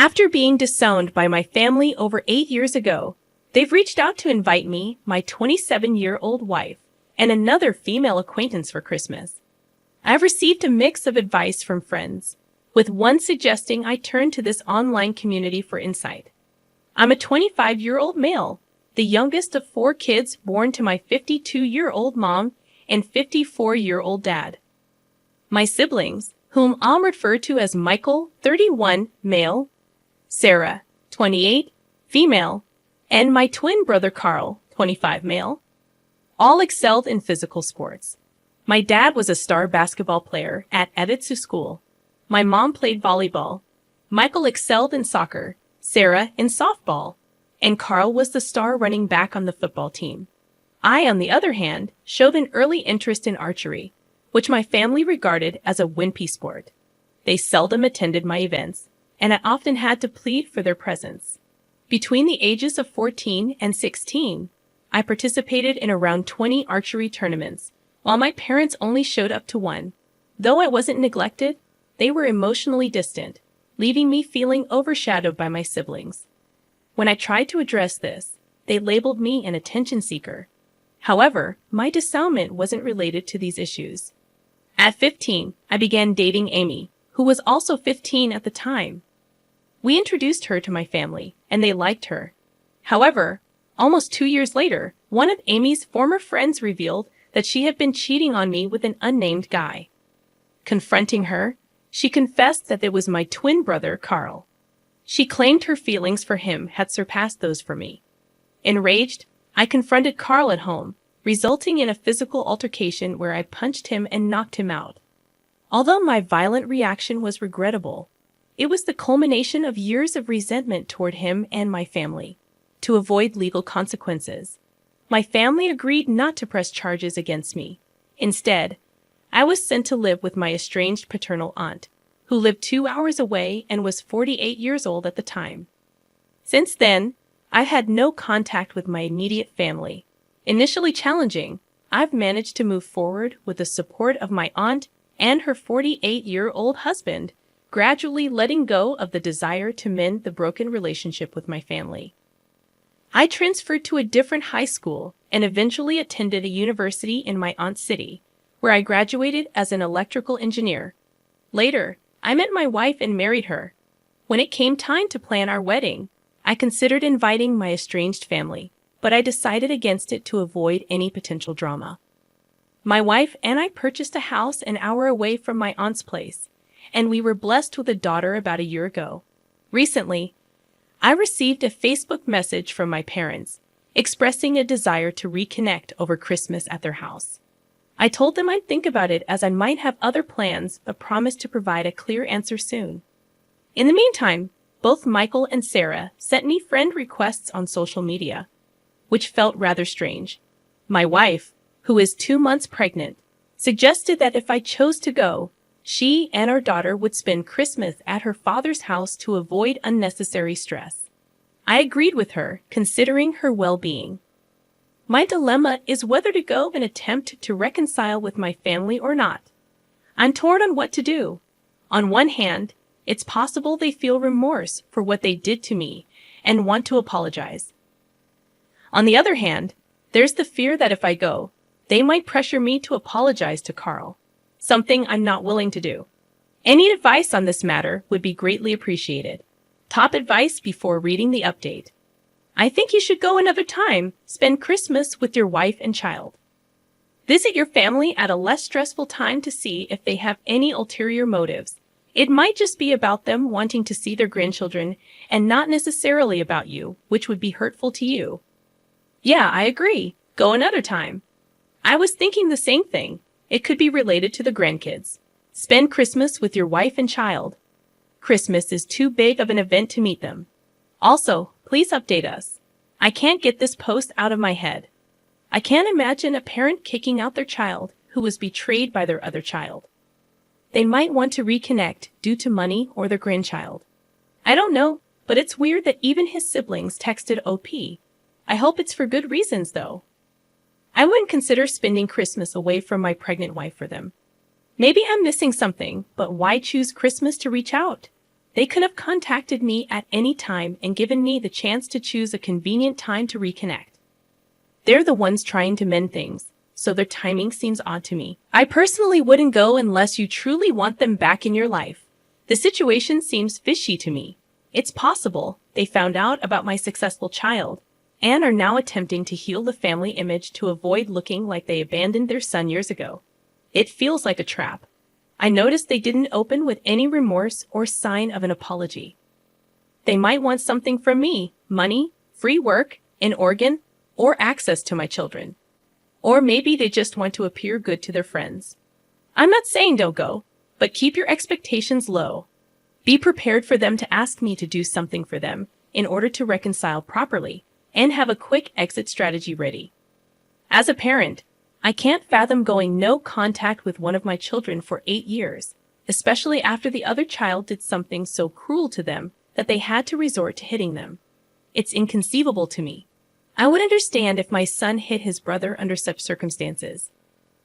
After being disowned by my family over 8 years ago, they've reached out to invite me, my 27-year-old wife, and another female acquaintance for Christmas. I've received a mix of advice from friends, with one suggesting I turn to this online community for insight. I'm a 25-year-old male, the youngest of 4 kids born to my 52-year-old mom and 54-year-old dad. My siblings, whom I'll refer to as Michael, 31, male, Sarah, 28, female, and my twin brother Carl, 25, male, all excelled in physical sports. My dad was a star basketball player at Editsu School. My mom played volleyball. Michael excelled in soccer, Sarah in softball, and Carl was the star running back on the football team. I, on the other hand, showed an early interest in archery, which my family regarded as a wimpy sport. They seldom attended my events, and I often had to plead for their presence. Between the ages of 14 and 16, I participated in around 20 archery tournaments, while my parents only showed up to one. Though I wasn't neglected, they were emotionally distant, leaving me feeling overshadowed by my siblings. When I tried to address this, they labeled me an attention seeker. However, my disownment wasn't related to these issues. At 15, I began dating Amy, who was also 15 at the time. We introduced her to my family, and they liked her. However, almost 2 years later, one of Amy's former friends revealed that she had been cheating on me with an unnamed guy. Confronting her, she confessed that it was my twin brother, Carl. She claimed her feelings for him had surpassed those for me. Enraged, I confronted Carl at home, resulting in a physical altercation where I punched him and knocked him out. Although my violent reaction was regrettable, it was the culmination of years of resentment toward him and my family. To avoid legal consequences, my family agreed not to press charges against me. Instead, I was sent to live with my estranged paternal aunt, who lived 2 hours away and was 48 years old at the time. Since then, I've had no contact with my immediate family. Initially challenging, I've managed to move forward with the support of my aunt and her 48-year-old husband, gradually letting go of the desire to mend the broken relationship with my family. I transferred to a different high school and eventually attended a university in my aunt's city, where I graduated as an electrical engineer. Later, I met my wife and married her. When it came time to plan our wedding, I considered inviting my estranged family, but I decided against it to avoid any potential drama. My wife and I purchased a house an hour away from my aunt's place, and we were blessed with a daughter about a year ago. Recently, I received a Facebook message from my parents, expressing a desire to reconnect over Christmas at their house. I told them I'd think about it as I might have other plans, but promised to provide a clear answer soon. In the meantime, both Michael and Sarah sent me friend requests on social media, which felt rather strange. My wife, who is 2 months pregnant, suggested that if I chose to go, she and our daughter would spend Christmas at her father's house to avoid unnecessary stress. I agreed with her, considering her well-being. My dilemma is whether to go and attempt to reconcile with my family or not. I'm torn on what to do. On one hand, it's possible they feel remorse for what they did to me and want to apologize. On the other hand, there's the fear that if I go, they might pressure me to apologize to Carl, something I'm not willing to do. Any advice on this matter would be greatly appreciated. Top advice before reading the update. I think you should go another time, spend Christmas with your wife and child. Visit your family at a less stressful time to see if they have any ulterior motives. It might just be about them wanting to see their grandchildren and not necessarily about you, which would be hurtful to you. Yeah, I agree. Go another time. I was thinking the same thing. It could be related to the grandkids. Spend Christmas with your wife and child. Christmas is too big of an event to meet them. Also, please update us. I can't get this post out of my head. I can't imagine a parent kicking out their child who was betrayed by their other child. They might want to reconnect due to money or their grandchild. I don't know, but it's weird that even his siblings texted OP. I hope it's for good reasons, though. I wouldn't consider spending Christmas away from my pregnant wife for them. Maybe I'm missing something, but why choose Christmas to reach out? They could have contacted me at any time and given me the chance to choose a convenient time to reconnect. They're the ones trying to mend things, so their timing seems odd to me. I personally wouldn't go unless you truly want them back in your life. The situation seems fishy to me. It's possible they found out about my successful child and are now attempting to heal the family image to avoid looking like they abandoned their son years ago. It feels like a trap. I noticed they didn't open with any remorse or sign of an apology. They might want something from me: money, free work, an organ, or access to my children. Or maybe they just want to appear good to their friends. I'm not saying don't go, but keep your expectations low. Be prepared for them to ask me to do something for them in order to reconcile properly, and have a quick exit strategy ready. As a parent, I can't fathom going no contact with one of my children for 8 years, especially after the other child did something so cruel to them that they had to resort to hitting them. It's inconceivable to me. I would understand if my son hit his brother under such circumstances.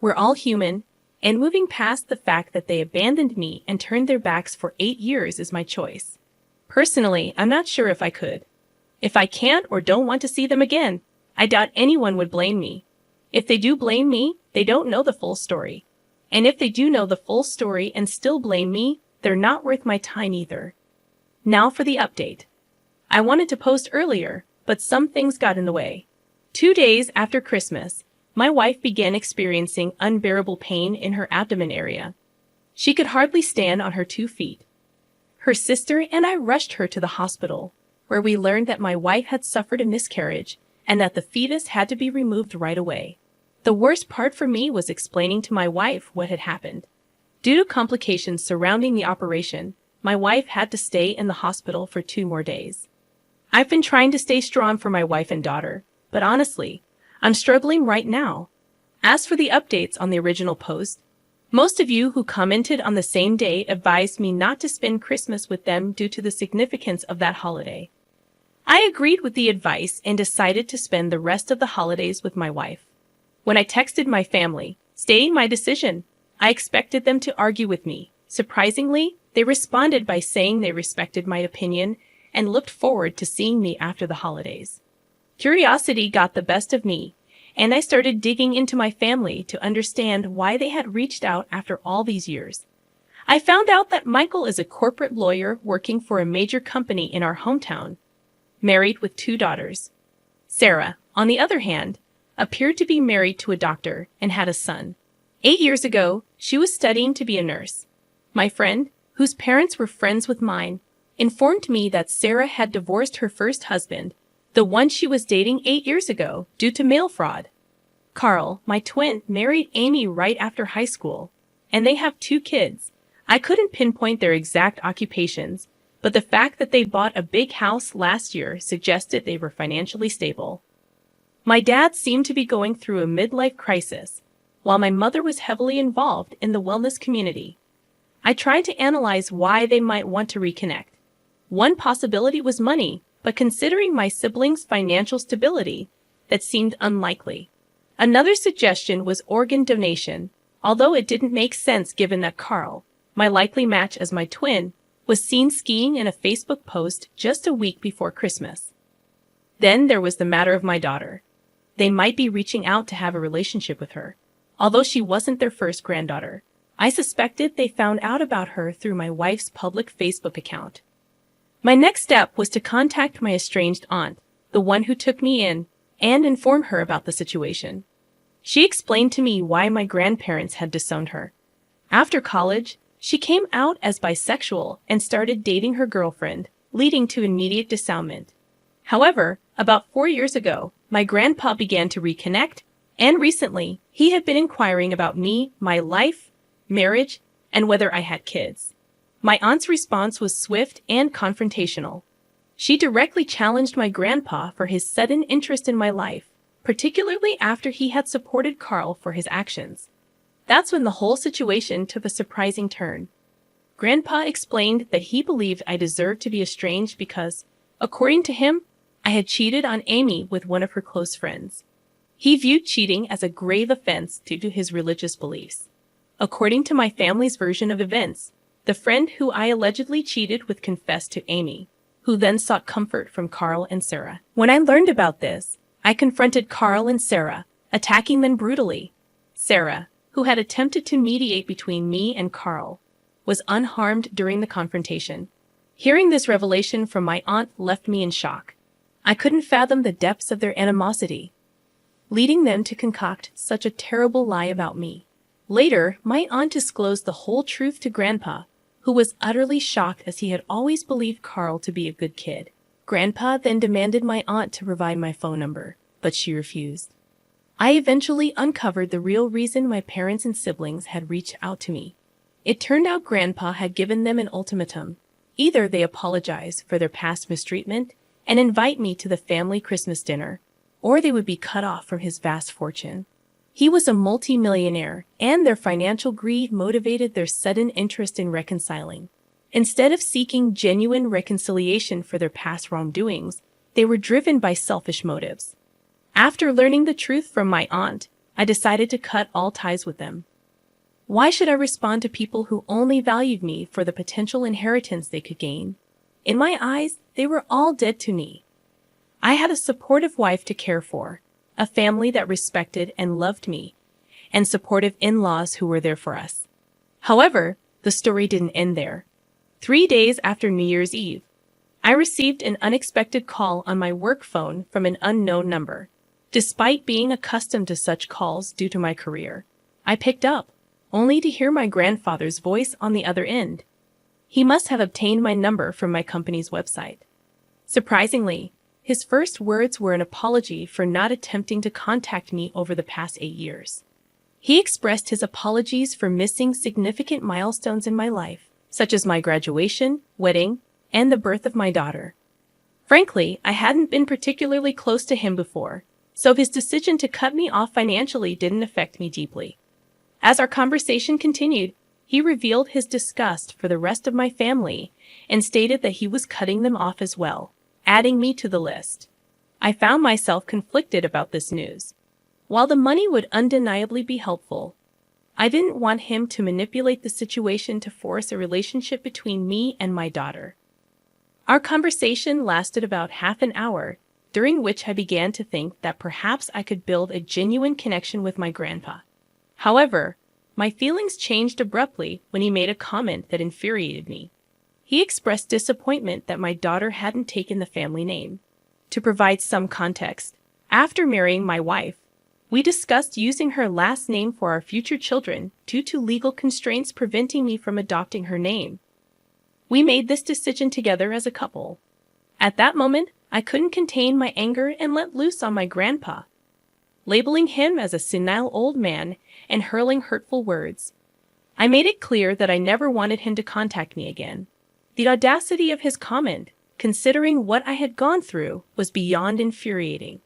We're all human, and moving past the fact that they abandoned me and turned their backs for 8 years is my choice. Personally, I'm not sure if I could. If I can't or don't want to see them again, I doubt anyone would blame me. If they do blame me, they don't know the full story. And if they do know the full story and still blame me, they're not worth my time either. Now for the update. I wanted to post earlier, but some things got in the way. 2 days after Christmas, my wife began experiencing unbearable pain in her abdomen area. She could hardly stand on her 2 feet. Her sister and I rushed her to the hospital, where we learned that my wife had suffered a miscarriage and that the fetus had to be removed right away. The worst part for me was explaining to my wife what had happened. Due to complications surrounding the operation, my wife had to stay in the hospital for 2 more days. I've been trying to stay strong for my wife and daughter, but honestly, I'm struggling right now. As for the updates on the original post, most of you who commented on the same day advised me not to spend Christmas with them due to the significance of that holiday. I agreed with the advice and decided to spend the rest of the holidays with my wife. When I texted my family, stating my decision, I expected them to argue with me. Surprisingly, they responded by saying they respected my opinion and looked forward to seeing me after the holidays. Curiosity got the best of me, and I started digging into my family to understand why they had reached out after all these years. I found out that Michael is a corporate lawyer working for a major company in our hometown, married with 2 daughters. Sarah, on the other hand, appeared to be married to a doctor and had a son. 8 years ago, she was studying to be a nurse. My friend, whose parents were friends with mine, informed me that Sarah had divorced her first husband, the one she was dating 8 years ago, due to mail fraud. Carl, my twin, married Amy right after high school, and they have 2 kids. I couldn't pinpoint their exact occupations, but the fact that they bought a big house last year suggested they were financially stable. My dad seemed to be going through a midlife crisis, while my mother was heavily involved in the wellness community. I tried to analyze why they might want to reconnect. One possibility was money, but considering my siblings' financial stability, that seemed unlikely. Another suggestion was organ donation, although it didn't make sense given that Carl, my likely match as my twin, was seen skiing in a Facebook post just a week before Christmas. Then there was the matter of my daughter. They might be reaching out to have a relationship with her. Although she wasn't their first granddaughter, I suspected they found out about her through my wife's public Facebook account. My next step was to contact my estranged aunt, the one who took me in, and inform her about the situation. She explained to me why my grandparents had disowned her. After college, she came out as bisexual and started dating her girlfriend, leading to immediate disownment. However, about 4 years ago, my grandpa began to reconnect, and recently, he had been inquiring about me, my life, marriage, and whether I had kids. My aunt's response was swift and confrontational. She directly challenged my grandpa for his sudden interest in my life, particularly after he had supported Carl for his actions. That's when the whole situation took a surprising turn. Grandpa explained that he believed I deserved to be estranged because, according to him, I had cheated on Amy with one of her close friends. He viewed cheating as a grave offense due to his religious beliefs. According to my family's version of events, The friend who I allegedly cheated with confessed to Amy, who then sought comfort from Carl and Sarah. When I learned about this, I confronted Carl and Sarah, attacking them brutally. Sarah, who had attempted to mediate between me and Carl, was unharmed during the confrontation. Hearing this revelation from my aunt left me in shock. I couldn't fathom the depths of their animosity, leading them to concoct such a terrible lie about me. Later, my aunt disclosed the whole truth to Grandpa, who was utterly shocked as he had always believed Carl to be a good kid. Grandpa then demanded my aunt to provide my phone number, but she refused. I eventually uncovered the real reason my parents and siblings had reached out to me. It turned out Grandpa had given them an ultimatum. Either they apologize for their past mistreatment and invite me to the family Christmas dinner, or they would be cut off from his vast fortune. He was a multi-millionaire, and their financial greed motivated their sudden interest in reconciling. Instead of seeking genuine reconciliation for their past wrongdoings, they were driven by selfish motives. After learning the truth from my aunt, I decided to cut all ties with them. Why should I respond to people who only valued me for the potential inheritance they could gain? In my eyes, they were all dead to me. I had a supportive wife to care for, a family that respected and loved me, and supportive in-laws who were there for us. However, the story didn't end there. 3 days after New Year's Eve, I received an unexpected call on my work phone from an unknown number. Despite being accustomed to such calls due to my career, I picked up, only to hear my grandfather's voice on the other end. He must have obtained my number from my company's website. Surprisingly, his first words were an apology for not attempting to contact me over the past 8 years. He expressed his apologies for missing significant milestones in my life, such as my graduation, wedding, and the birth of my daughter. Frankly, I hadn't been particularly close to him before, so his decision to cut me off financially didn't affect me deeply. As our conversation continued, he revealed his disgust for the rest of my family and stated that he was cutting them off as well, adding me to the list. I found myself conflicted about this news. While the money would undeniably be helpful, I didn't want him to manipulate the situation to force a relationship between me and my daughter. Our conversation lasted about half an hour, during which I began to think that perhaps I could build a genuine connection with my grandpa. However, my feelings changed abruptly when he made a comment that infuriated me. He expressed disappointment that my daughter hadn't taken the family name. To provide some context, after marrying my wife, we discussed using her last name for our future children due to legal constraints preventing me from adopting her name. We made this decision together as a couple. At that moment, I couldn't contain my anger and let loose on my grandpa, labeling him as a senile old man and hurling hurtful words. I made it clear that I never wanted him to contact me again. The audacity of his comment, considering what I had gone through, was beyond infuriating.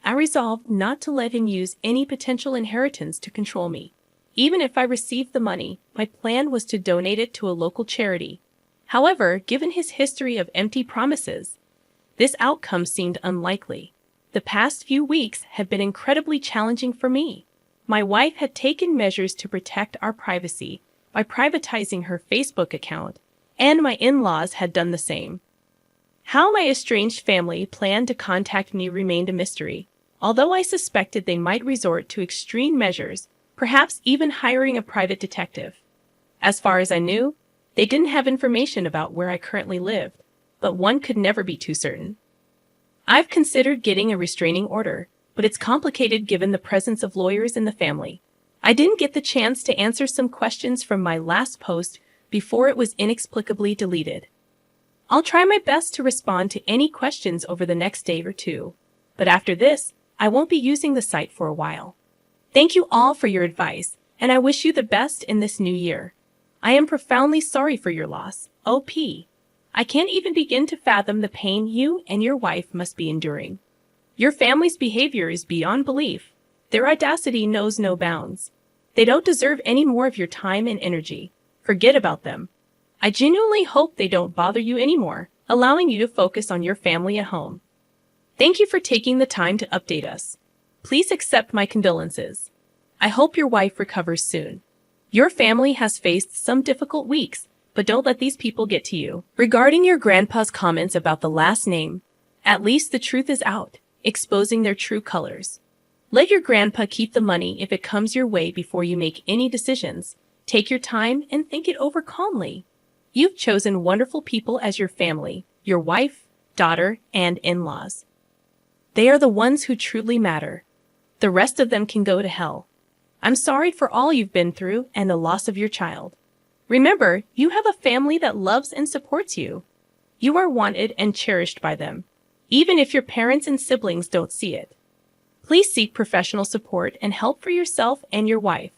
I resolved not to let him use any potential inheritance to control me. Even if I received the money, my plan was to donate it to a local charity. However, given his history of empty promises, this outcome seemed unlikely. The past few weeks had been incredibly challenging for me. My wife had taken measures to protect our privacy by privatizing her Facebook account, and my in-laws had done the same. How my estranged family planned to contact me remained a mystery, although I suspected they might resort to extreme measures, perhaps even hiring a private detective. As far as I knew, they didn't have information about where I currently lived, but one could never be too certain. I've considered getting a restraining order, but it's complicated given the presence of lawyers in the family. I didn't get the chance to answer some questions from my last post before it was inexplicably deleted. I'll try my best to respond to any questions over the next day or two, but after this, I won't be using the site for a while. Thank you all for your advice, and I wish you the best in this new year. I am profoundly sorry for your loss, OP. I can't even begin to fathom the pain you and your wife must be enduring. Your family's behavior is beyond belief. Their audacity knows no bounds. They don't deserve any more of your time and energy. Forget about them. I genuinely hope they don't bother you anymore, allowing you to focus on your family at home. Thank you for taking the time to update us. Please accept my condolences. I hope your wife recovers soon. Your family has faced some difficult weeks, but don't let these people get to you. Regarding your grandpa's comments about the last name, at least the truth is out, exposing their true colors. Let your grandpa keep the money if it comes your way before you make any decisions. Take your time and think it over calmly. You've chosen wonderful people as your family, your wife, daughter, and in-laws. They are the ones who truly matter. The rest of them can go to hell. I'm sorry for all you've been through and the loss of your child. Remember, you have a family that loves and supports you. You are wanted and cherished by them, even if your parents and siblings don't see it. Please seek professional support and help for yourself and your wife.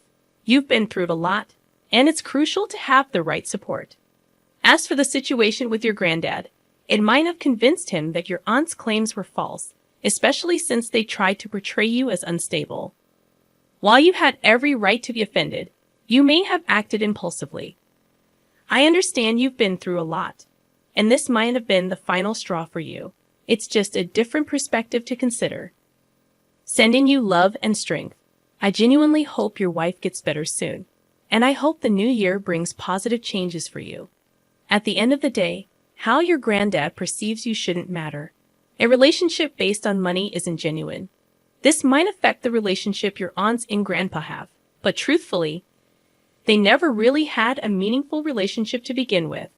You've been through a lot, and it's crucial to have the right support. As for the situation with your granddad, it might have convinced him that your aunt's claims were false, especially since they tried to portray you as unstable. While you had every right to be offended, you may have acted impulsively. I understand you've been through a lot, and this might have been the final straw for you. It's just a different perspective to consider. Sending you love and strength. I genuinely hope your wife gets better soon, and I hope the new year brings positive changes for you. At the end of the day, how your granddad perceives you shouldn't matter. A relationship based on money isn't genuine. This might affect the relationship your aunts and grandpa have, but truthfully, they never really had a meaningful relationship to begin with.